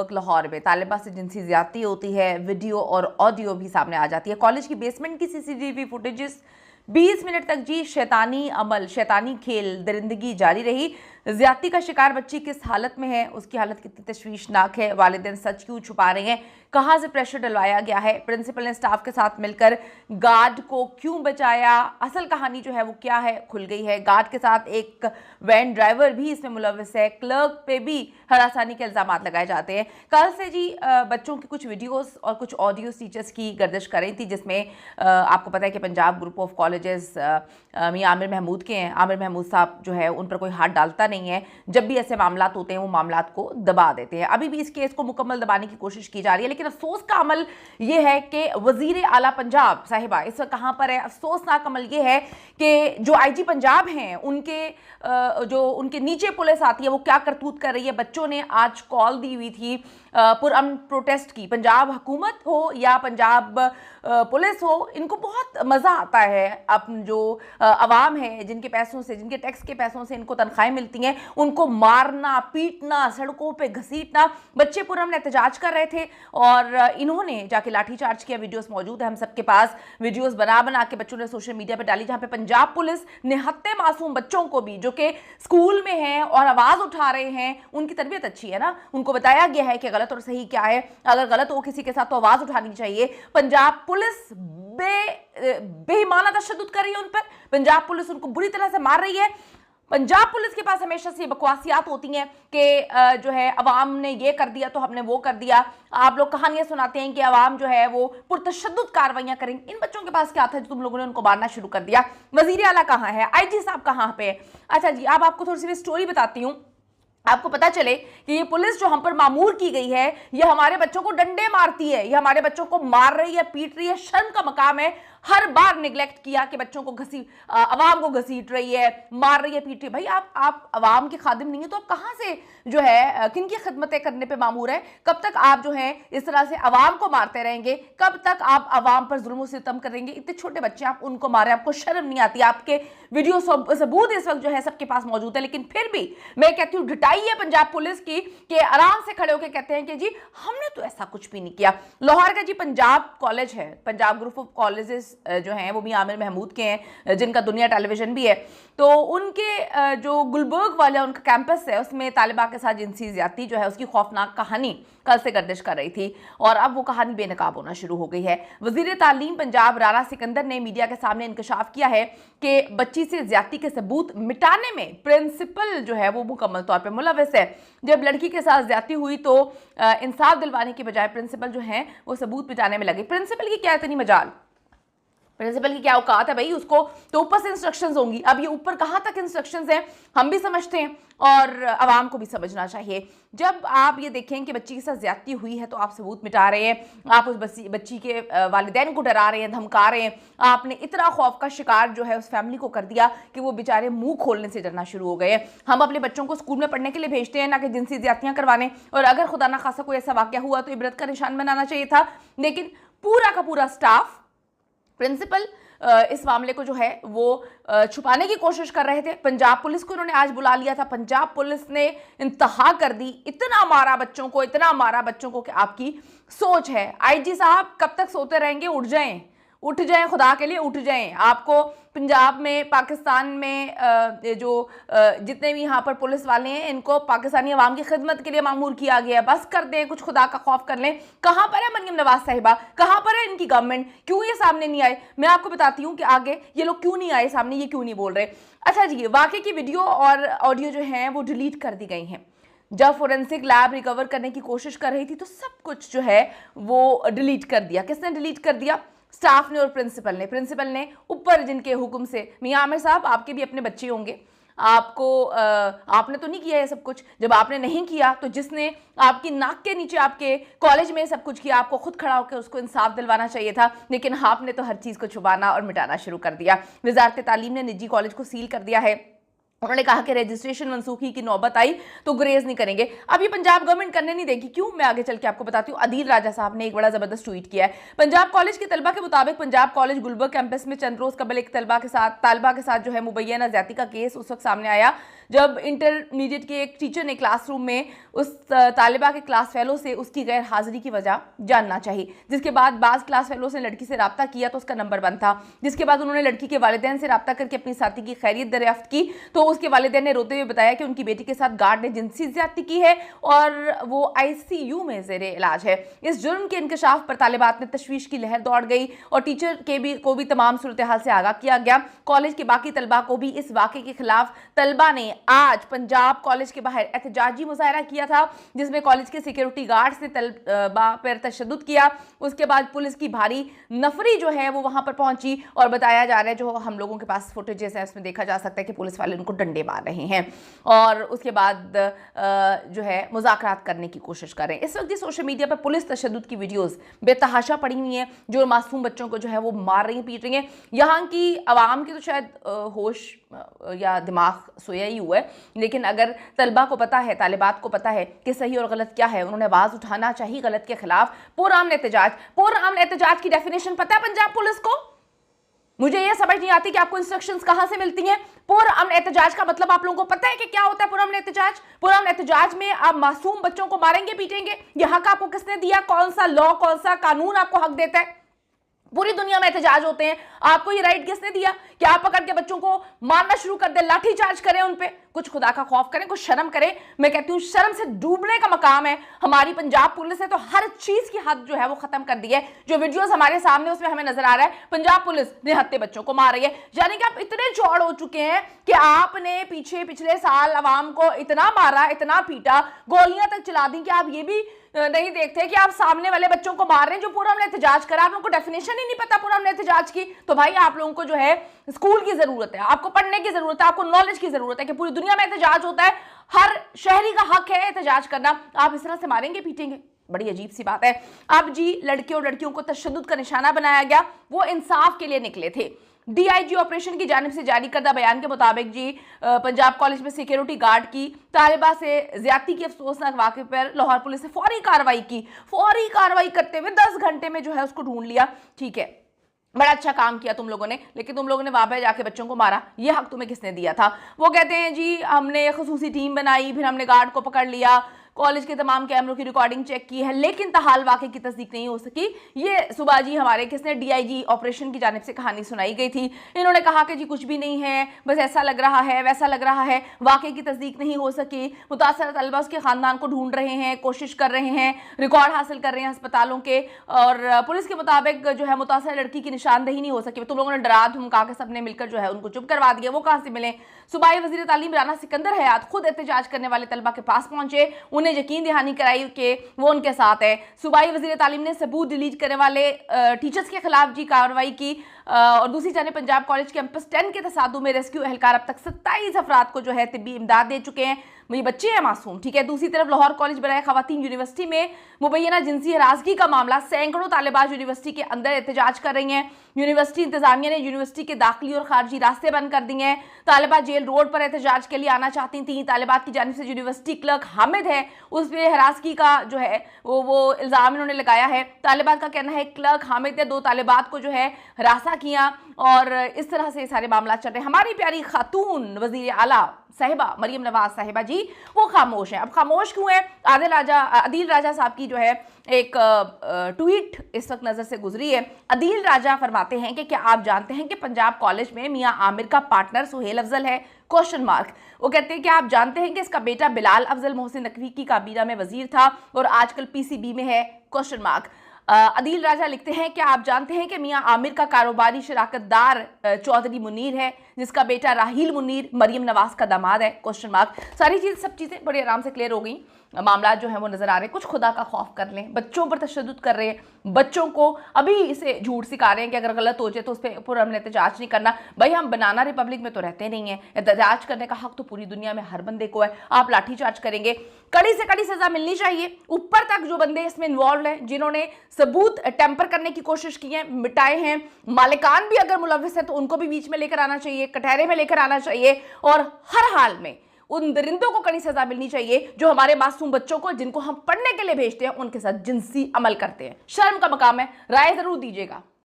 लाहौर में तालिबा से जिनसी ज्यादती होती है, वीडियो और ऑडियो भी सामने आ जाती है। कॉलेज की बेसमेंट की सीसीटीवी फुटेजेस 20 मिनट तक जी शैतानी अमल, शैतानी खेल, दरिंदगी जारी रही। ज्यादती का शिकार बच्ची किस हालत में है, उसकी हालत कितनी तशवीशनाक है, वालिदैन सच क्यों छुपा रहे हैं, कहाँ से प्रेशर डलवाया गया है, प्रिंसिपल ने स्टाफ के साथ मिलकर गार्ड को क्यों बचाया, असल कहानी जो है वो क्या है खुल गई है। गार्ड के साथ एक वैन ड्राइवर भी इसमें मुलविस है, क्लर्क पे भी हरासानी के इल्जाम लगाए जाते हैं। कल से जी बच्चों की कुछ वीडियोस और कुछ ऑडियो टीचर्स की गर्दिश कर रही थी, जिसमें आपको पता है कि पंजाब ग्रुप ऑफ कॉलेजेस मियां आमिर महमूद के हैं। आमिर महमूद साहब जो है उन पर कोई हाथ डालता नहीं है, जब भी ऐसे मामलात होते हैं वो मामलात को दबा देते हैं। अभी भी इस केस को मुकम्मल दबाने की कोशिश की जा रही है, लेकिन अफसोस का अमल ये है कि वजीर आला पंजाब साहिबा इस वक्त कहाँ पर है। अफसोसनाक अमल ये है कि जो आईजी पंजाब हैं उनके नीचे पुलिस आती है, वो क्या करतूत कर रही है। बच्चों ने आज कॉल दी हुई थी पुरअमन प्रोटेस्ट की। पंजाब हुकूमत हो या पंजाब पुलिस हो, इनको बहुत मज़ा आता है अपन जो अवाम है, जिनके पैसों से, जिनके टैक्स के पैसों से इनको तनख्वाहें मिलती हैं, उनको मारना, पीटना, सड़कों पे घसीटना। बच्चे पुरअमन एहतजाज कर रहे थे और इन्होंने जाके लाठीचार्ज किया। वीडियोस मौजूद है हम सबके पास, वीडियोस बना के बच्चों ने सोशल मीडिया पे डाली, जहाँ पे पंजाब पुलिस निहत्ते मासूम बच्चों को भी जो कि स्कूल में हैं और आवाज़ उठा रहे हैं, उनकी तरबियत अच्छी है ना, उनको बताया गया है कि गलत और सही क्या है, अगर गलत हो किसी के साथ तो आवाज़ उठानी चाहिए। पंजाब पुलिस बेईमाना तशद्दुद कर रही है उन पर, पंजाब पुलिस उनको बुरी तरह से मार रही है। पंजाब पुलिस के पास हमेशा से बकवासियात होती हैं कि जो है अवाम ने ये कर दिया तो हमने वो कर दिया। आप लोग कहानियां सुनाते हैं कि अवाम जो है वो पुरतशद्दुद कार्रवाइयां करेंगे। इन बच्चों के पास क्या था जो तुम लोगों ने उनको मारना शुरू कर दिया? वजीर आला कहाँ है, आईजी साहब कहाँ पे? अच्छा जी, अब आपको थोड़ी सी स्टोरी बताती हूँ, आपको पता चले कि ये पुलिस जो हम पर मामूर की गई है, ये हमारे बच्चों को डंडे मारती है, ये हमारे बच्चों को मार रही है, पीट रही है। शर्म का मकाम है। हर बार निगलेक्ट किया कि बच्चों को अवाम को घसीट रही है, मार रही है, पीट रही है। भाई आप अवाम के खादिम नहीं है तो आप कहां से जो है किन की खिदमतें करने पे मामूर है? कब तक आप जो है इस तरह से अवाम को मारते रहेंगे? कब तक आप अवाम पर जुल्म सितम करेंगे? इतने छोटे बच्चे आप उनको मारे, आपको शर्म नहीं आती? आपके वीडियो सबूत इस वक्त जो है सबके पास मौजूद है, लेकिन फिर भी मैं कहती हूँ ढिठाई है पंजाब पुलिस की कि आराम से खड़े होकर कहते हैं कि जी हमने तो ऐसा कुछ भी नहीं किया। लाहौर का जी पंजाब कॉलेज है, पंजाब ग्रुप ऑफ कॉलेजेस जो हैं वो मियां आमिर महमूद के हैं, जिनका दुनिया टेलीविजन भी है। तो उनके जो गुलबर्ग वाला उनका कैंपस है, उसमें तालिबा के साथ जिनसी ज्यादती जो है उसकी खौफनाक कहानी कल से गर्दिश कर रही थी और अब वो कहानी बेनकाब होना शुरू हो गई है। वजीर तालीम पंजाब राना सिकंदर ने मीडिया के सामने इंकशाफ किया है कि बच्ची से ज्यादती के सबूत मिटाने में प्रिंसिपल जो है वो मुकम्मल तौर पर मुलविस है। जब लड़की के साथ ज्यादती हुई तो इंसाफ दिलवाने की बजाय प्रिंसिपल जो है वो सबूत मिटाने में लगे। प्रिंसिपल की क्या इतनी मजाल, प्रिंसिपल की क्या औकात है भाई? उसको तो ऊपर से इंस्ट्रक्शंस होंगी। अब ये ऊपर कहाँ तक इंस्ट्रक्शंस हैं हम भी समझते हैं और आवाम को भी समझना चाहिए। जब आप ये देखें कि बच्ची के साथ ज्यादती हुई है तो आप सबूत मिटा रहे हैं, आप उस बच्ची के वालिदैन को डरा रहे हैं, धमका रहे हैं। आपने इतना खौफ का शिकार जो है उस फैमिली को कर दिया कि वो बेचारे मुंह खोलने से डरना शुरू हो गए। हम अपने बच्चों को स्कूल में पढ़ने के लिए भेजते हैं, ना कि जिनसी ज्यादतियाँ करवाने, और अगर खुदा ना खासा कोई ऐसा वाक़या हुआ तो इबरत का निशान बनाना चाहिए था। लेकिन पूरा का पूरा स्टाफ, प्रिंसिपल इस मामले को जो है वो छुपाने की कोशिश कर रहे थे। पंजाब पुलिस को उन्होंने आज बुला लिया था। पंजाब पुलिस ने इंतहा कर दी, इतना मारा बच्चों को, इतना मारा बच्चों को कि आपकी सोच है। आईजी साहब कब तक सोते रहेंगे? उठ जाएं, उठ जाएं, खुदा के लिए उठ जाएं। आपको पंजाब में, पाकिस्तान में जितने भी यहाँ पर पुलिस वाले हैं, इनको पाकिस्तानी अवाम की खिदमत के लिए मामूर किया गया है। बस कर दें, कुछ खुदा का खौफ कर लें। कहाँ पर है मरियम नवाज साहिबा? कहाँ पर है इनकी गवर्नमेंट? क्यों ये सामने नहीं आए? मैं आपको बताती हूँ कि आगे ये लोग क्यों नहीं आए सामने, ये क्यों नहीं बोल रहे। अच्छा जी, वाकई की वीडियो और ऑडियो जो है वो डिलीट कर दी गई हैं। जब फोरेंसिक लैब रिकवर करने की कोशिश कर रही थी तो सब कुछ जो है वो डिलीट कर दिया। किसने डिलीट कर दिया? स्टाफ ने और प्रिंसिपल ने। प्रिंसिपल ने ऊपर जिनके हुक्म से, मियां आमिर साहब आपके भी अपने बच्चे होंगे, आपने तो नहीं किया ये सब कुछ। जब आपने नहीं किया तो जिसने आपकी नाक के नीचे आपके कॉलेज में सब कुछ किया, आपको खुद खड़ा होकर उसको इंसाफ दिलवाना चाहिए था, लेकिन आपने तो हर चीज़ को छुपाना और मिटाना शुरू कर दिया। वजारत तालीम ने निजी कॉलेज को सील कर दिया है। उन्होंने कहा कि रजिस्ट्रेशन मनसूखी की नौबत आई तो गुरेज नहीं करेंगे। अब ये पंजाब गवर्नमेंट करने नहीं देगी। क्यों? मैं आगे चल के आपको बताती हूँ। अदील राजा साहब ने एक बड़ा जबरदस्त ट्वीट किया है। पंजाब कॉलेज के तलबा के मुताबिक पंजाब कॉलेज गुलबर्ग कैंपस में चंद रोज कबल एक तालिबा के साथ जो है मुबैना ज्यादती का केस उस वक्त सामने आया जब इंटरमीडिएट के एक टीचर ने क्लासरूम में उस तालिबा के क्लास फेलो से उसकी गैर हाजिरी की वजह जानना चाहिए, जिसके बाद बाज़ क्लास फेलो से लड़की से रब्ता किया तो उसका नंबर बंद था। जिसके बाद उन्होंने लड़की के वालिदैन से रब्ता करके अपनी साथी की खैरियत दरियाफ्त की तो उसके वालिदैन ने रोते हुए बताया कि उनकी बेटी के साथ गार्ड ने जिनसी ज़्यादती की है और वो ICU में ज़ेरे इलाज है। इस जुर्म के इंकशाफ पर तालिबात में तशवीश की लहर दौड़ गई और टीचर को भी तमाम सूरत हाल से आगाह किया गया। कॉलेज के बाकी तलबा को भी इस वाक़े के खिलाफ तलबा ने आज पंजाब कॉलेज के बाहर एहतजाजी मुजाहरा किया था, जिसमें कॉलेज के सिक्योरिटी गार्ड्स ने तलबा पर तशद्दुद किया। उसके बाद पुलिस की भारी नफरी जो है वो वहां पर पहुंची और बताया जा रहा है, जो हम लोगों के पास फुटेजेस है उसमें देखा जा सकता है कि पुलिस वाले उनको डंडे मार रहे हैं और उसके बाद जो है मुज़ाकरात करने की कोशिश कर रहे हैं। इस वक्त सोशल मीडिया पर पुलिस तशद्दुद की वीडियोस बेतहाशा पड़ी हुई हैं, जो मासूम बच्चों को जो है वो मार रही हैं, पीट रही हैं। यहाँ की आवाम की तो शायद होश या दिमाग सोया ही हुआ है, लेकिन अगर तलबा को पता है, तालिबात को पता है कि सही और गलत क्या है, उन्होंने आवाज़ उठाना चाहिए गलत के खिलाफ। पुरअमन एहतजाज की डेफिनेशन पता है पंजाब पुलिस को? मुझे यह समझ नहीं आती कि आपको इंस्ट्रक्शंस कहां से मिलती हैं। पुरअमन एहतजाज का मतलब आप लोगों को पता है कि क्या होता है पुरअमन एहतजाज? पुरअमन एहतजाज में आप मासूम बच्चों को मारेंगे, पीटेंगे। यह हक आपको किसने दिया? कौन सा लॉ, कौन सा कानून आपको हक देता है? पूरी दुनिया में एहतजाज होते हैं, आपको ये राइट किसने दिया कि आप पकड़ के बच्चों को मारना शुरू कर दें, लाठी चार्ज करें उन पे? कुछ खुदा का खौफ करें, कुछ शर्म करें। मैं कहती हूँ शर्म से डूबने का मकाम है हमारी पंजाब पुलिस है, तो हर चीज की हद जो है वो खत्म कर दी है। जो वीडियोस हमारे सामने उसमें हमें नजर आ रहा है पंजाब पुलिस निहत्थे बच्चों को मार रही है, यानी कि आप इतने चौड़ हो चुके हैं कि आपने पिछले साल अवाम को इतना मारा, इतना पीटा, गोलियां तक चला दी कि आप ये भी नहीं देखते कि आप सामने वाले बच्चों को मार रहे हैं जो पुरअमन एहतजाज करा। आप लोगों को डेफिनेशन ही नहीं पता पुरअमन एहतजाज की। तो भाई आप लोगों को जो है स्कूल की जरूरत है, आपको पढ़ने की जरूरत है, आपको नॉलेज की जरूरत है कि पूरी दुनिया में एहतजाज होता है, हर शहरी का हक है एहतजाज करना। आप इस तरह से मारेंगे, पीटेंगे, बड़ी अजीब सी बात है। अब जी लड़के और लड़कियों को तशद्दुद का निशाना बनाया गया, वो इंसाफ के लिए निकले थे। DIG ऑपरेशन की जानिब से जारी करदा बयान के मुताबिक जी पंजाब कॉलेज में सिक्योरिटी गार्ड की तालिबा से ज्यादती के अफसोसनाक वाक़े पर लाहौर पुलिस ने फौरी कार्रवाई की। फौरी कार्रवाई करते हुए 10 घंटे में जो है उसको ढूंढ लिया। ठीक है, बड़ा अच्छा काम किया तुम लोगों ने, लेकिन तुम लोगों ने वहां पे जाके बच्चों को मारा, ये हक तुम्हें किसने दिया था? वो कहते हैं जी हमने खसूसी टीम बनाई, फिर हमने गार्ड को पकड़ लिया, कॉलेज के तमाम कैमरों की रिकॉर्डिंग चेक की है, लेकिन ताहाल वाक़े की तस्दीक नहीं हो सकी। ये सुबह जी हमारे किसने DIG ऑपरेशन की जानिब से कहानी सुनाई गई थी। इन्होंने कहा कि जी कुछ भी नहीं है, बस ऐसा लग रहा है, वैसा लग रहा है, वाक़े की तस्दीक नहीं हो सकी। मुतासर तलबा उसके ख़ानदान को ढूंढ रहे हैं, कोशिश कर रहे हैं, रिकॉर्ड हासिल कर रहे हैं अस्पतालों के, और पुलिस के मुताबिक जो है मुतासर लड़की की निशानदही नहीं हो सकी। तुम लोगों ने डरा धमका के सबने मिलकर जो है उनको चुप करवा दिया। वो कहाँ से मिले? सूबाई वज़ीर तालीम राना सिकंदर हयात खुद एहतजाज करने वाले तलबा के पास पहुंचे, उन्हें यकीन दहानी कराई कि वो उनके साथ है। सूबाई वज़ीर तालीम ने सबूत डिलीट करने वाले टीचर्स के खिलाफ जी कार्रवाई की। और दूसरी जानिब पंजाब कॉलेज कैंपस 10 के तसादुम में रेस्क्यू एहलकार अब तक 27 अफराद को जो है तिब्बी इमदाद दे चुके हैं। ये बच्चे हैं मासूम, ठीक है। दूसरी तरफ लाहौर कॉलेज बराए खवातीन यूनिवर्सिटी में मुबैना जिनसी हरासगी का मामला, सैकड़ों तालिबात यूनिवर्सिटी के अंदर एहतजाज कर रही हैं। यूनिवर्सिटी इंतजामिया ने यूनिवर्सिटी के दाखिली और खारजी रास्ते बंद कर दिए हैं। तालिबात जेल रोड पर एहतजाज के लिए आना चाहती थी। तालिबात की जानिब से यूनिवर्सिटी क्लर्क हामिद है, उस पर हरासगी का जो है वो इल्ज़ाम इन्होंने लगाया है। तालिबात का कहना है क्लर्क हामिद ने 2 तालिबात को जो है हरासा किया, और इस तरह से सारे मामला चल रहे हैं। हमारी प्यारी खातून वज़ीर आला साहिबा मरियम नवाज साहिबा जी वो खामोश हैं। अब खामोश क्यों है? अदील राजा साहब की जो है एक ट्वीट इस वक्त नज़र से गुजरी है। अदील राजा फरमाते हैं कि क्या आप जानते हैं कि पंजाब कॉलेज में मियां आमिर का पार्टनर सुहेल अफजल है? Question mark. वो कहते हैं कि आप जानते हैं कि इसका बेटा बिलाल अफजल मोहसिन नकवी की काबीना में वजीर था और आजकल PCB में है? Question mark. अदील राजा लिखते हैं कि आप जानते हैं कि मियां आमिर का कारोबारी शराकतदार चौधरी मुनीर है, जिसका बेटा राहील मुनीर मरियम नवाज का दामाद है? Question mark. सब चीज़ें बड़ी आराम से क्लियर हो गई। मामला जो है वो नजर आ रहे हैं। कुछ खुदा का खौफ कर लें, बच्चों पर तशद्दुद कर रहे हैं, बच्चों को अभी इसे झूठ सिखा रहे हैं कि अगर गलत हो जाए तो उस पर पुरअमन एहतजाज नहीं करना। भाई हम बनाना रिपब्लिक में तो रहते नहीं हैं, एहतजाज करने का हक तो पूरी दुनिया में हर बंदे को है। आप लाठीचार्ज करेंगे, कड़ी से कड़ी सजा मिलनी चाहिए। ऊपर तक जो बंदे इसमें इन्वॉल्व हैं, जिन्होंने सबूत टेम्पर करने की कोशिश की है, मिटाए हैं, मालिकान भी अगर मुलव्विस है तो उनको भी बीच में लेकर आना चाहिए, कटहरे में लेकर आना चाहिए, और हर हाल में उन दरिंदों को कड़ी सजा मिलनी चाहिए जो हमारे मासूम बच्चों को, जिनको हम पढ़ने के लिए भेजते हैं, उनके साथ जिनसी अमल करते हैं। शर्म का मकाम है। राय जरूर दीजिएगा।